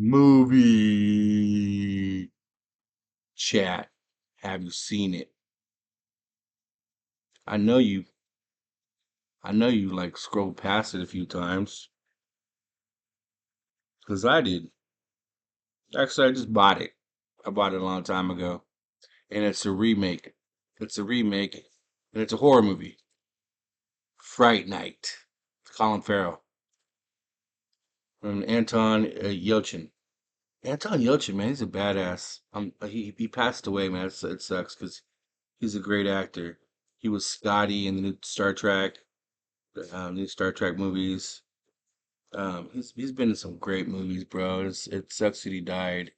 Movie chat. Have you seen it? I know you. I know you like scrolled past it a few times because I did. Actually, I just bought it. I bought it a long time ago, and it's a remake. It's a remake, and it's a horror movie. Fright Night. Colin Farrell and Anton Yelchin. Anton Yelchin, man, he's a badass. He passed away, man. It sucks because he's a great actor. He was Scotty in the new Star Trek movies. He's been in some great movies, bro. It sucks that he died.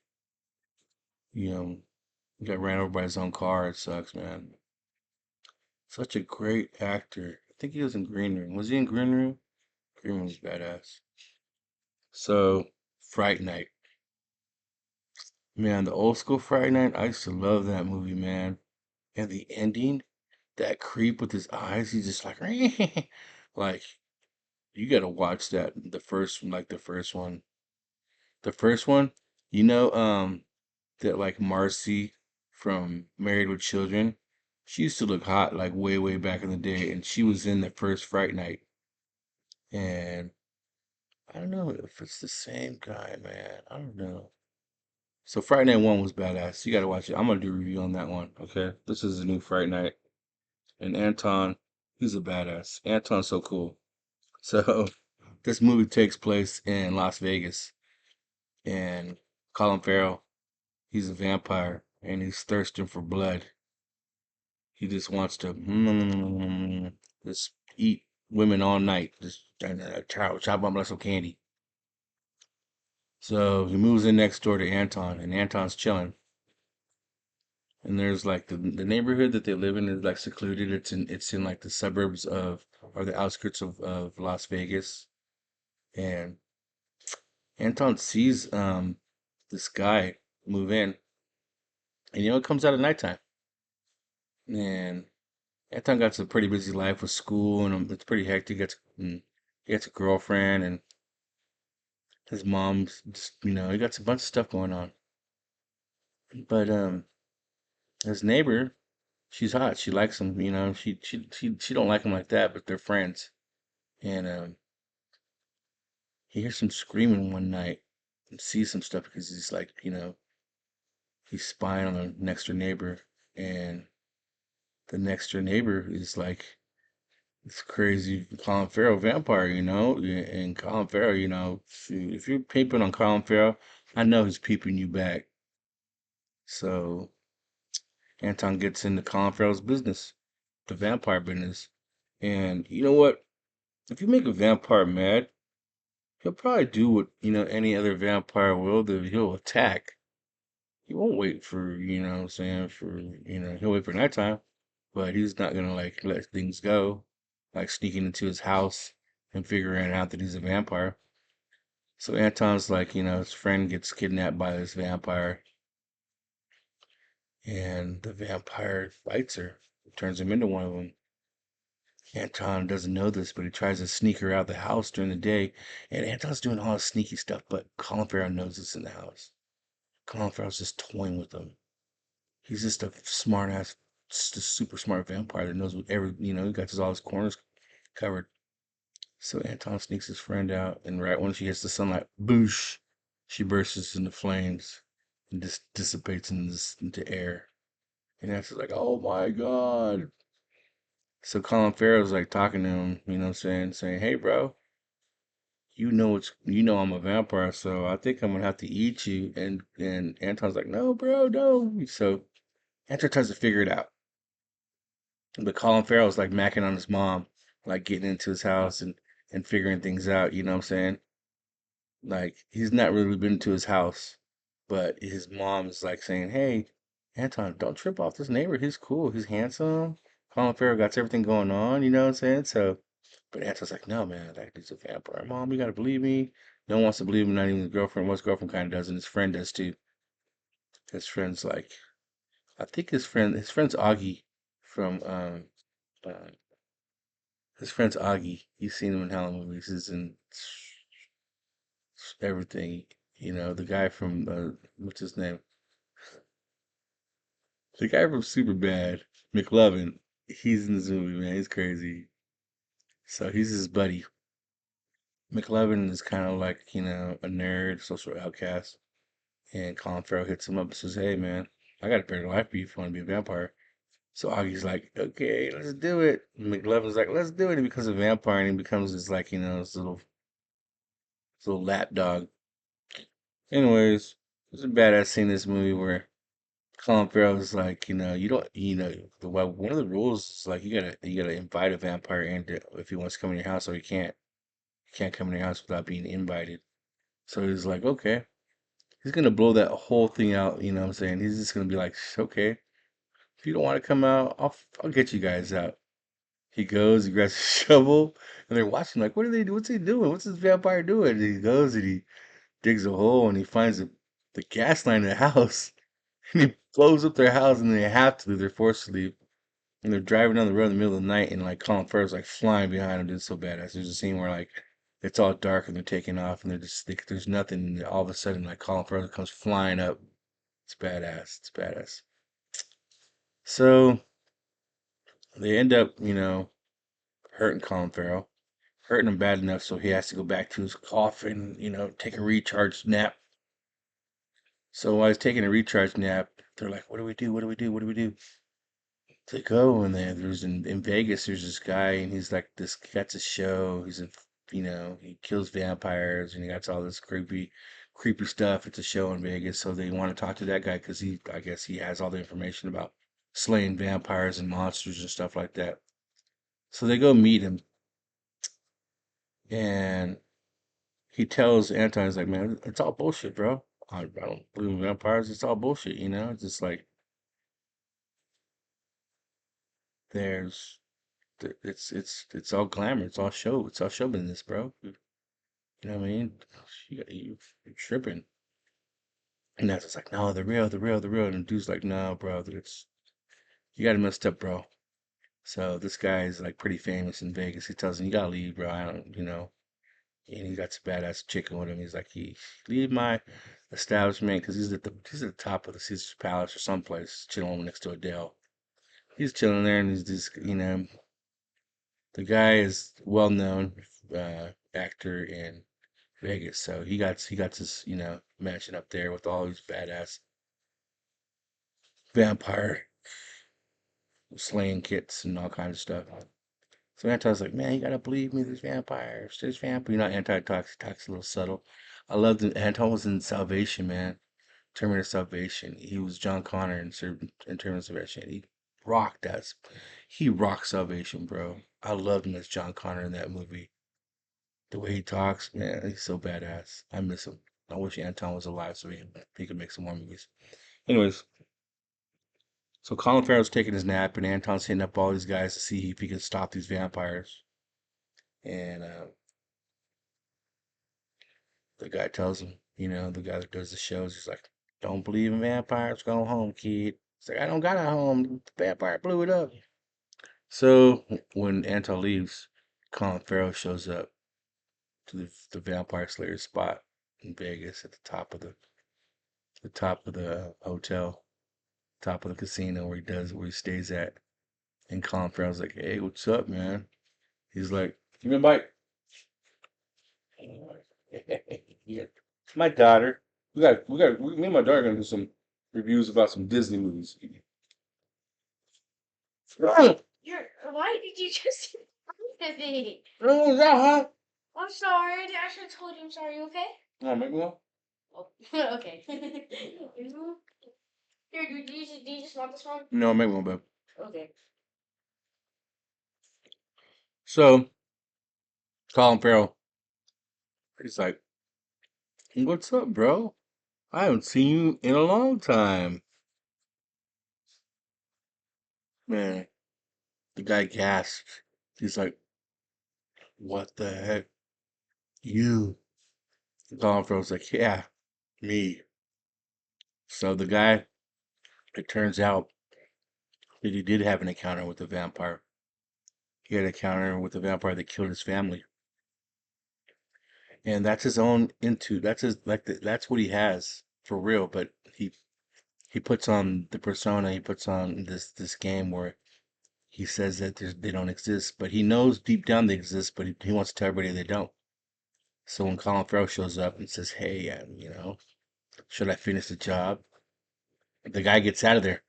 You know, he got ran over by his own car. It sucks, man. Such a great actor. I think he was in Green Room. Was he in Green Room? Green Room was badass. So, Fright Night. Man, the old school Fright Night, I used to love that movie, man. And the ending, that creep with his eyes, he's just like, like, you gotta watch that. The first one. The first one, you know, that like Marcy from Married with Children, she used to look hot like way, way back in the day, and she was in the first Fright Night. And I don't know if it's the same guy, man. I don't know. So Fright Night 1 was badass. You gotta watch it. I'm gonna do a review on that one. Okay. This is a new Fright Night. And Anton, he's a badass. Anton's so cool. So this movie takes place in Las Vegas, and Colin Farrell, he's a vampire, and he's thirsting for blood. He just wants to just eat women all night, just chop up like some candy. So he moves in next door to Anton, and Anton's chilling. And there's like the neighborhood that they live in is like secluded. It's in like the suburbs of or the outskirts of Las Vegas. And Anton sees this guy move in, and it comes out at nighttime. And Anton got a pretty busy life with school, and it's pretty hectic. He gets a girlfriend, and his mom's just he got a bunch of stuff going on. But his neighbor, she's hot. She likes him. She don't like him like that, but they're friends. And he hears some screaming one night and sees some stuff because he's like he's spying on the next door neighbor, and the next door neighbor is like this crazy Colin Farrell vampire, and Colin Farrell, shoot, if you're peeping on Colin Farrell, I know he's peeping you back. So Anton gets into Colin Farrell's business, the vampire business. And you know what? If you make a vampire mad, he'll probably do what, any other vampire will do. He'll attack. He won't wait for, what I'm saying, he'll wait for nighttime, but he's not gonna like let things go, like sneaking into his house and figuring out that he's a vampire. So Anton's like, his friend gets kidnapped by this vampire, and the vampire bites her, turns him into one of them. Anton doesn't know this, but he tries to sneak her out of the house during the day, and Anton's doing all this sneaky stuff, but Colin Farrell knows it's in the house. Colin Farrell's just toying with him. He's just a smart ass, just a super smart vampire that knows whatever, he got all his corners covered. So Anton sneaks his friend out, and right when she hits the sunlight, boosh, she bursts into flames and just dissipates into air. And Anton's like, oh my God. So Colin Farrell's like talking to him, saying, hey bro, I'm a vampire, so I think I'm gonna have to eat you. And Anton's like, no, bro, no. So Anton tries to figure it out. But Colin Farrell's like macking on his mom, like getting into his house and figuring things out, you know what I'm saying? Like he's not really been to his house, but his mom is like saying, "Hey, Anton, don't trip off this neighbor. He's cool. He's handsome. Colin Farrell got everything going on, you know what I'm saying?" So, but Anton's like, "No, man, like he's a vampire. Mom, you gotta believe me." No one wants to believe him, not even his girlfriend. Well, his girlfriend kind of does, and his friend does too. His friend's like, I think his friend's Augie from uh, his friend's Augie. You've seen him in Halloween movies. He's in everything. The guy from what's his name? The guy from Superbad, McLovin. He's in this movie, man. He's crazy. So he's his buddy. McLovin is kind of like, a nerd, social outcast. And Colin Farrell hits him up and says, "Hey, man, I got a better life for you if you want to be a vampire." So Augie's like, "Okay, let's do it." And McLovin's like, "Let's do it." He becomes a vampire and he becomes this, like, this little lap dog. Anyways, there's a badass scene in this movie where Colin Farrell is like, you don't, one of the rules is like you gotta invite a vampire in if he wants to come in your house, or he can't come in your house without being invited. So he's like, okay, he's gonna blow that whole thing out. You know what I'm saying? He's just gonna be like, okay, if you don't want to come out, I'll get you guys out. He goes, he grabs a shovel, and they're watching like, what are they do? What's he doing? What's this vampire doing? And he goes and he digs a hole and he finds the gas line in the house. And he blows up their house, and they have to leave. They're forced to leave. And they're driving down the road in the middle of the night, and like Colin Farrell's like flying behind them. It's so badass. There's a scene where like it's all dark and they're taking off, and there's nothing. And all of a sudden, like Colin Farrell comes flying up. It's badass. It's badass. So they end up, hurting Colin Farrell, hurting him bad enough so he has to go back to his coffin, take a recharge nap. So while he's taking a recharge nap, they're like, "What do we do? What do we do? What do we do?" To go and there's in Vegas there's this guy and he's like this gets a show he kills vampires and he got all this creepy stuff. It's a show in Vegas, so they want to talk to that guy because I guess he has all the information about slaying vampires and monsters and stuff like that. So they go meet him, and he tells Anton, he's like, "Man, it's all bullshit, bro. I don't believe in vampires. It's all bullshit, it's just like there's it's all glamour. It's all show. It's all show business, bro. You know what I mean? You're tripping." And that's just like, "No, the real, the real, the real." And the dude's like, "No, bro, you got it messed up, bro." So this guy is like pretty famous in Vegas. He tells him, "You gotta leave, bro. I don't, you know." And he got some badass chicken with him. He's like, "Leave my establishment," because he's at the top of the Caesar's Palace or someplace, chilling next to Adele. He's chilling there, and he's just, the guy is well known actor in Vegas, so he got this mansion up there with all these badass vampire slaying kits and all kinds of stuff. So Anton's like, "Man, you gotta believe me. There's vampires. There's vampires." Anton talks a little subtle. I love that Anton was in Salvation, man. Terminator Salvation. He was John Connor in Terminator Salvation. Rocked us. He rocked Salvation, bro. I loved him as John Connor in that movie. The way he talks, man, he's so badass. I miss him. I wish Anton was alive so he could make some more movies. Anyways, so Colin Farrell's taking his nap, and Anton's hitting up all these guys to see if he can stop these vampires. And the guy tells him, the guy that does the shows, he's like, "Don't believe in vampires, go home, kid." He's like, "I don't got a home. The vampire blew it up." So when Anton leaves, Colin Farrell shows up to the Vampire Slayer spot in Vegas at the top of the hotel, top of the casino where he stays at. And Colin Farrell's like, "Hey, what's up, man?" He's like, "Give me a bite." Yeah. My daughter. Me and my daughter are gonna do some reviews about some Disney movies. Oh, Why did you just with me? is that hot? I'm sorry. I should have told you I'm sorry. You okay? No, make me one. Oh, okay. Here, do you just want this one? No, make me one, babe. Okay. So Colin Farrell, he's like, "What's up, bro? I haven't seen you in a long time." Man, the guy gasped. He's like, "What the heck? You?" Colin Farrell's like, "Yeah, me." So the guy, it turns out that he did have an encounter with a vampire. He had an encounter with a vampire that killed his family. and that's his own into. That's his that's what he has for real. But he puts on the persona. He puts on this game where he says that they don't exist, but he knows deep down they exist. But he wants to tell everybody they don't. So when Colin Farrell shows up and says, "Hey, should I finish the job?" The guy gets out of there.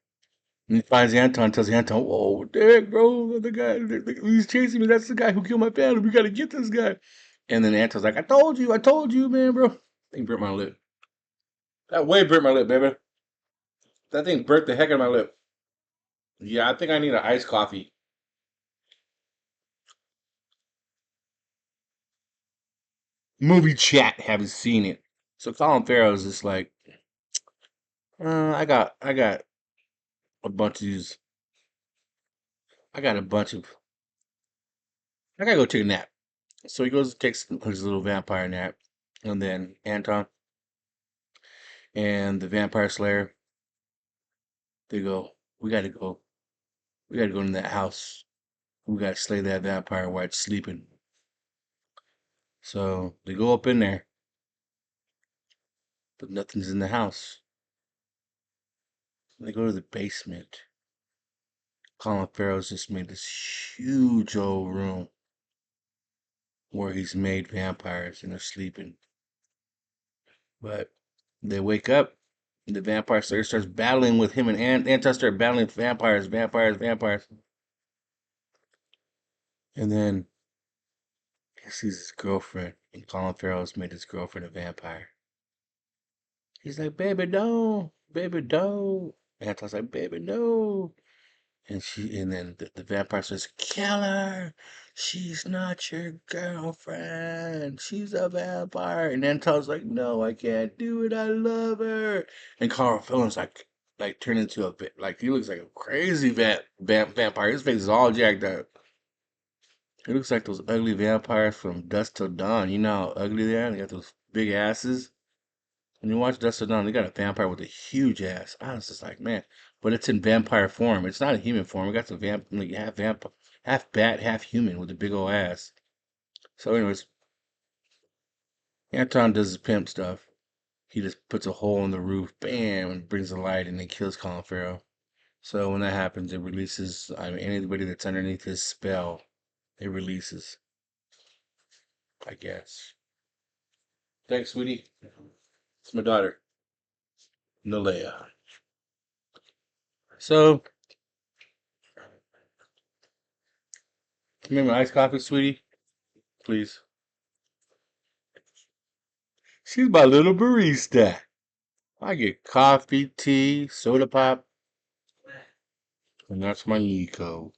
And he finds Anton, tells Anton, "Whoa, Dick, bro, the guy, he's chasing me. That's the guy who killed my family. We gotta get this guy." And then Anton's like, I told you, man, bro." That thing burnt my lip. That way burnt my lip, baby. That thing burnt the heck out of my lip. Yeah, I think I need an iced coffee. Movie chat, haven't seen it. So Colin Farrell is just like, I got a bunch of these. I got a bunch of. I gotta go take a nap. So he goes, takes his little vampire nap, and then Anton and the vampire slayer, they go, we gotta go. We gotta go in that house. We gotta slay that vampire while it's sleeping. So they go up in there, but nothing's in the house. They go to the basement. Colin Farrell's just made this huge old room where he's made vampires and they're sleeping. But they wake up, and the vampire slayer starts battling with him, and Anton start battling vampires, vampires, vampires. And then he sees his girlfriend, and Colin Farrell's made his girlfriend a vampire. He's like, "Baby, don't, baby, don't." Anton's like, "Baby, no." And then the vampire says, "Kill her. She's not your girlfriend. She's a vampire." And Anton's like, "No, I can't do it. I love her." And Carl Phillips like turned into a bit like he looks like a crazy vampire. His face is all jacked up. He looks like those ugly vampires from Dusk Till Dawn. You know how ugly they are? They got those big asses. When you watch Dust Till Dawn, they got a vampire with a huge ass. I was just like, man, but it's in vampire form. It's not a human form. It got some like half bat, half human with a big old ass. So, anyways, Anton does his pimp stuff. He just puts a hole in the roof, bam, and brings the light, and then kills Colin Farrell. So when that happens, it releases. I mean, anybody that's underneath his spell, it releases. I guess. Thanks, sweetie. It's my daughter, Nalea. So, can you make my iced coffee, sweetie? Please. She's my little barista. I get coffee, tea, soda pop, and that's my Nico.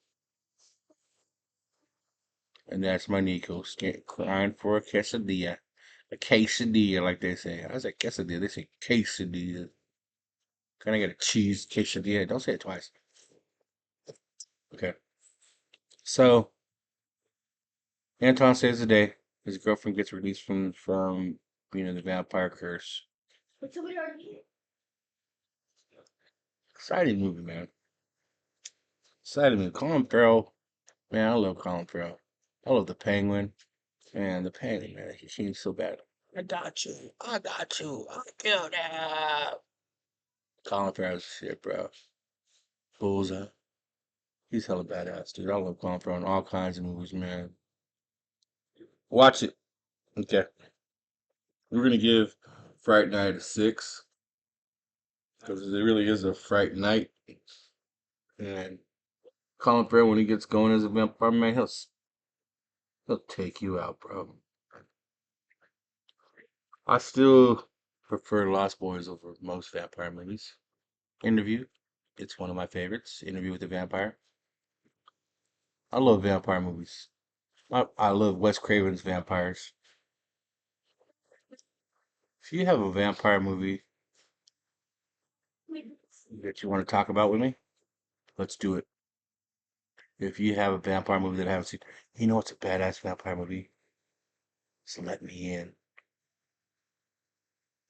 And that's my Nico crying for a quesadilla. A quesadilla, like they say. I say quesadilla, they say quesadilla. Can I get a cheese quesadilla? Don't say it twice. Okay. So, Anton saves the day. His girlfriend gets released from the vampire curse. But somebody already Exciting movie, man. Exciting movie. Colin Farrell. Man, I love Colin Farrell. I love the Penguin. Man, the Penguin, man, he seems so bad. I got you. I got you. I killed him. Colin Farrell's shit, bro. Bullseye. He's hella badass, dude. I love Colin Farrell in all kinds of movies, man. Watch it. Okay. We're gonna give Fright Night a 6 because it really is a fright night. And Colin Farrell, when he gets going as a vampire, man, he'll take you out, bro. I still prefer Lost Boys over most vampire movies. Interview, it's one of my favorites. Interview with the Vampire. I love vampire movies. I love Wes Craven's vampires. If you have a vampire movie that you want to talk about with me, let's do it. If you have a vampire movie that I haven't seen, you know what's a badass vampire movie? So Let Me In.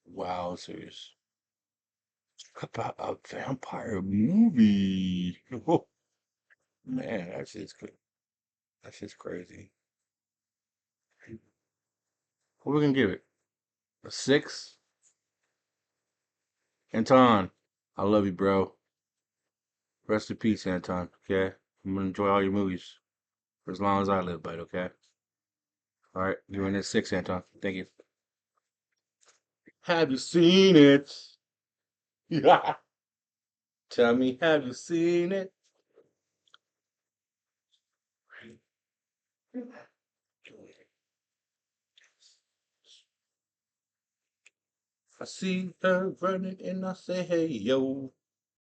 Wow, serious. About a vampire movie. Oh, man, that shit's crazy. What we gonna give it? A 6? Anton, I love you, bro. Rest in peace, Anton. Okay, I'm gonna enjoy all your movies for as long as I live, bud. Okay. All right, you're in at 6, Anton. Thank you. Have you seen it? Yeah. Tell me, have you seen it? I see her running and I say, hey, yo.